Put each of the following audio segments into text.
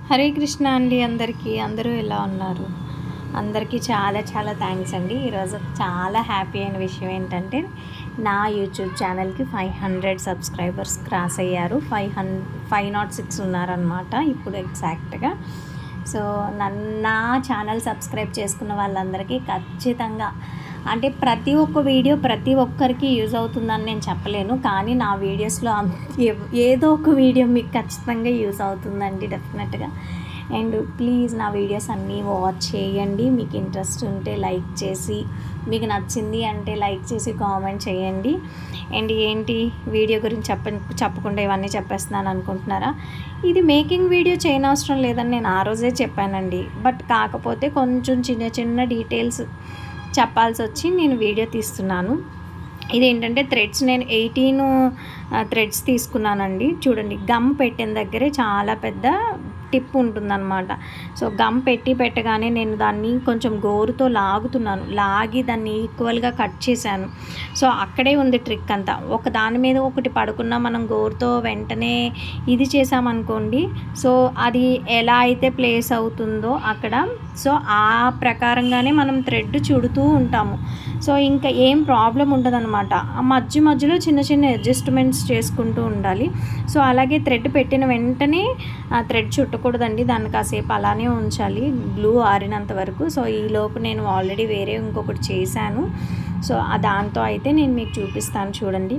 హరే కృష్ణ అండి. అందరూ ఎలా ఉన్నారు? అందరికీ చాలా చాలా థ్యాంక్స్ అండి. ఈరోజు చాలా హ్యాపీ అయిన విషయం ఏంటంటే నా యూట్యూబ్ ఛానల్కి 500 సబ్స్క్రైబర్స్ క్రాస్ అయ్యారు. 506 ఉన్నారనమాట ఇప్పుడు ఎగ్జాక్ట్గా. సో నా ఛానల్ సబ్స్క్రైబ్ చేసుకున్న వాళ్ళందరికీ ఖచ్చితంగా అంటే ప్రతి ఒక్క వీడియో ప్రతి ఒక్కరికి యూజ్ అవుతుందని నేను చెప్పలేను, కానీ నా వీడియోస్లో ఏదో ఒక వీడియో మీకు ఖచ్చితంగా యూజ్ అవుతుందండి డెఫినెట్గా. అండ్ ప్లీజ్ నా వీడియోస్ అన్నీ వాచ్ చేయండి. మీకు ఇంట్రెస్ట్ ఉంటే లైక్ చేసి, మీకు నచ్చింది అంటే లైక్ చేసి కామెంట్ చేయండి. అండ్ ఏంటి వీడియో గురించి చెప్పకుండా ఇవన్నీ చెప్పేస్తున్నాను అనుకుంటున్నారా? ఇది మేకింగ్ వీడియో చేయనవసరం లేదని నేను ఆ రోజే చెప్పానండి. బట్ కాకపోతే కొంచెం చిన్న చిన్న డీటెయిల్స్ చెప్పాల్సి వచ్చి నేను వీడియో తీస్తున్నాను. ఇదేంటంటే థ్రెడ్స్ నేను 18 థ్రెడ్స్ తీసుకున్నానండి. చూడండి, గమ్ పెట్టిన దగ్గరే చాలా పెద్ద టిప్ ఉంటుందన్నమాట. సో గమ్ పెట్టగానే నేను దాన్ని కొంచెం గోరుతో లాగి దాన్ని ఈక్వల్గా కట్ చేశాను. సో అక్కడే ఉంది ట్రిక్ అంతా. ఒక దాని మీద ఒకటి పడుకున్నా మనం గోరుతో వెంటనే ఇది చేసామనుకోండి, సో అది ఎలా అయితే ప్లేస్ అవుతుందో అక్కడ, సో ఆ ప్రకారంగానే మనం థ్రెడ్ చుడుతూ ఉంటాము. సో ఇంకా ఏం ప్రాబ్లం ఉండదన్నమాట. మధ్యలో చిన్న చిన్న అడ్జస్ట్మెంట్స్ చేసుకుంటూ ఉండాలి. సో అలాగే థ్రెడ్ పెట్టిన వెంటనే థ్రెడ్ చుట్టకూడదండి, దాన్ని కాసేపు అలానే ఉంచాలి గ్లూ ఆరినంత వరకు. సో ఈలోపు నేను ఆల్రెడీ వేరే ఇంకొకటి చేశాను. సో దాంతో అయితే నేను మీకు చూపిస్తాను. చూడండి,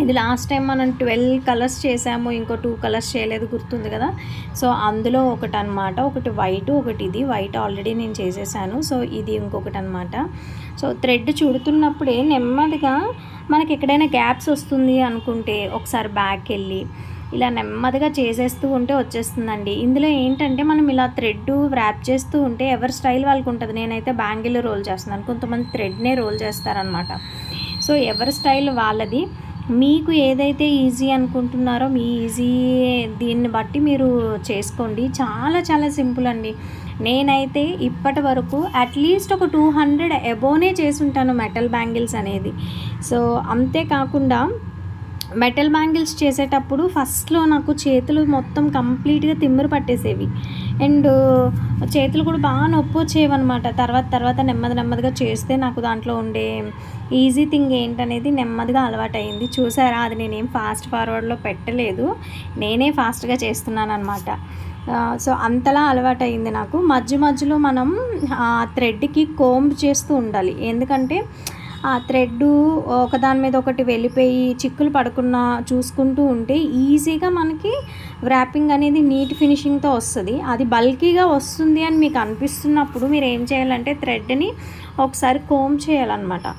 ఇది లాస్ట్ టైం మనం 12 కలర్స్ చేసాము, ఇంకో 2 కలర్స్ చేయలేదు, గుర్తుంది కదా. సో అందులో ఒకటి అనమాట, ఒకటి వైట్, ఒకటి ఇది. వైట్ ఆల్రెడీ నేను చేసేసాను. సో ఇది ఇంకొకటి అనమాట. సో థ్రెడ్ చుడుతున్నప్పుడే నెమ్మదిగా మనకి ఎక్కడైనా గ్యాప్స్ వస్తుంది అనుకుంటే ఒకసారి బ్యాక్ వెళ్ళి ఇలా నెమ్మదిగా చేసేస్తూ ఉంటే వచ్చేస్తుందండి. ఇందులో ఏంటంటే మనం ఇలా థ్రెడ్ ర్యాప్ చేస్తూ ఉంటే ఎవరి స్టైల్ వాళ్ళకు ఉంటుంది. నేనైతే బ్యాంగిల్ రోల్ చేస్తున్నాను, కొంతమంది థ్రెడ్నే రోల్ చేస్తారనమాట. సో ఎవరి స్టైల్ వాళ్ళది. మీకు ఏదైతే ఈజీ అనుకుంటున్నారో మీ ఈజీ దీన్ని బట్టి మీరు చేసుకోండి. చాలా చాలా సింపుల్ అండి. నేనైతే ఇప్పటి వరకు అట్లీస్ట్ ఒక 200 అబోనే చేసుంటాను మెటల్ బ్యాంగిల్స్ అనేది. సో అంతేకాకుండా మెటల్ బ్యాంగిల్స్ చేసేటప్పుడు ఫస్ట్లో నాకు చేతులు మొత్తం కంప్లీట్గా తిమ్మిరి పట్టేసేవి అండ్ చేతులు కూడా బాగా నొప్పి వచ్చేవన్నమాట. తర్వాత నెమ్మదిగా చేస్తే నాకు దాంట్లో ఉండే ఈజీ థింగ్ ఏంటనేది నెమ్మదిగా అలవాటు అయింది. చూసారా, అది నేనేం ఫాస్ట్ ఫార్వర్డ్లో పెట్టలేదు, నేనే ఫాస్ట్గా చేస్తున్నాను అనమాట. సో అంతలా అలవాటు అయింది నాకు. మధ్యలో మనం ఆ థ్రెడ్కి కోంబ్ చేస్తూ ఉండాలి, ఎందుకంటే ఆ థ్రెడ్ ఒకదాని మీద ఒకటి వెళ్ళిపోయి చిక్కులు పడకుండా చూసుకుంటూ ఉంటే ఈజీగా మనకి ర్యాపింగ్ అనేది నీట్ ఫినిషింగ్తో వస్తుంది. అది బల్కీగా వస్తుంది అని మీకు అనిపిస్తున్నప్పుడు మీరు ఏం చేయాలంటే థ్రెడ్ని ఒకసారి కోంబ్ చేయాలన్నమాట.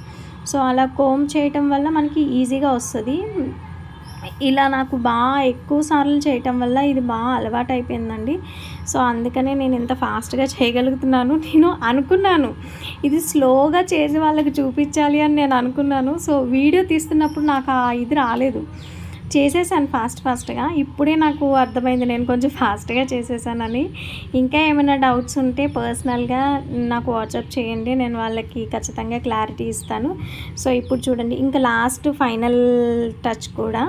సో అలా కోంబ్ చేయటం వల్ల మనకి ఈజీగా వస్తుంది. ఇలా నాకు బాగా ఎక్కువ సార్లు చేయటం వల్ల ఇది బాగా అలవాటు అయిపోయిందండి. సో అందుకనే నేను ఇంత ఫాస్ట్గా చేయగలుగుతున్నాను. నేను అనుకున్నాను ఇది స్లోగా చేసే వాళ్ళకి చూపించాలి అని నేను అనుకున్నాను. సో వీడియో తీస్తున్నప్పుడు నాకు ఇది రాలేదు, చేసేసాను ఫాస్ట్గా. ఇప్పుడే నాకు అర్థమైంది నేను కొంచెం ఫాస్ట్గా చేసేసానని. ఇంకా ఏమైనా డౌట్స్ ఉంటే పర్సనల్గా నాకు వాట్సాప్ చేయండి, నేను వాళ్ళకి ఖచ్చితంగా క్లారిటీ ఇస్తాను. సో ఇప్పుడు చూడండి, ఇంకా లాస్ట్ ఫైనల్ టచ్ కూడా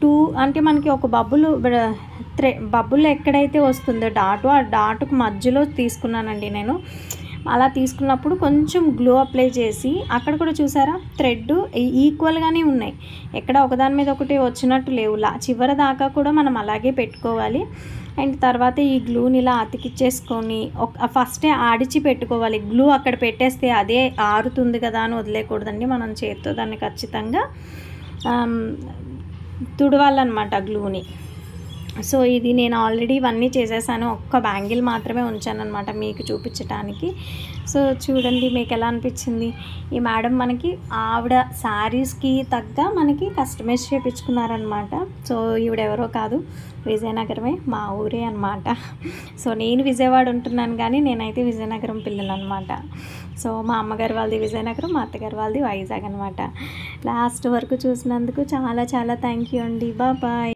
2 అంటే మనకి ఒక బబుల్ ఎక్కడైతే వస్తుందో ఆ డాటుకు మధ్యలో తీసుకున్నానండి నేను. అలా తీసుకున్నప్పుడు కొంచెం గ్లో అప్లై చేసి అక్కడ కూడా చూసారా థ్రెడ్ ఈక్వల్గానే ఉన్నాయి, ఎక్కడ ఒకదాని మీద ఒకటి వచ్చినట్టు లేవు. చివరి దాకా కూడా మనం అలాగే పెట్టుకోవాలి. అండ్ తర్వాత ఈ గ్లూని ఇలా అతికిచ్చేసుకొని ఫస్టే ఆడిచి పెట్టుకోవాలి. గ్లూ అక్కడ పెట్టేస్తే అదే ఆరుతుంది కదా అని వదిలేయకూడదండి, మనం చేతితో దాన్ని ఖచ్చితంగా తుడవాలన్నమాట గ్లూని. సో ఇది నేను ఆల్రెడీ ఇవన్నీ చేసేసాను, ఒక్క బ్యాంగిల్ మాత్రమే ఉంచాను అనమాట మీకు చూపించడానికి. సో చూడండి మీకు ఎలా అనిపించింది. ఈ మేడం మనకి ఆవిడ శారీస్కి తగ్గ మనకి కస్టమైజ్ చేయించుకున్నారనమాట. సో ఈవిడెవరో కాదు, విజయనగరమే, మా ఊరే అనమాట. సో నేను విజయవాడ ఉంటున్నాను కానీ నేనైతే విజయనగరం పిల్లలు అనమాట. సో మా అమ్మగారు వాళ్ళది విజయనగరం, మా అత్తగారు వాళ్ళది వైజాగ్ అనమాట. లాస్ట్ వరకు చూసినందుకు చాలా చాలా థ్యాంక్ యూ అండి. బాయ్.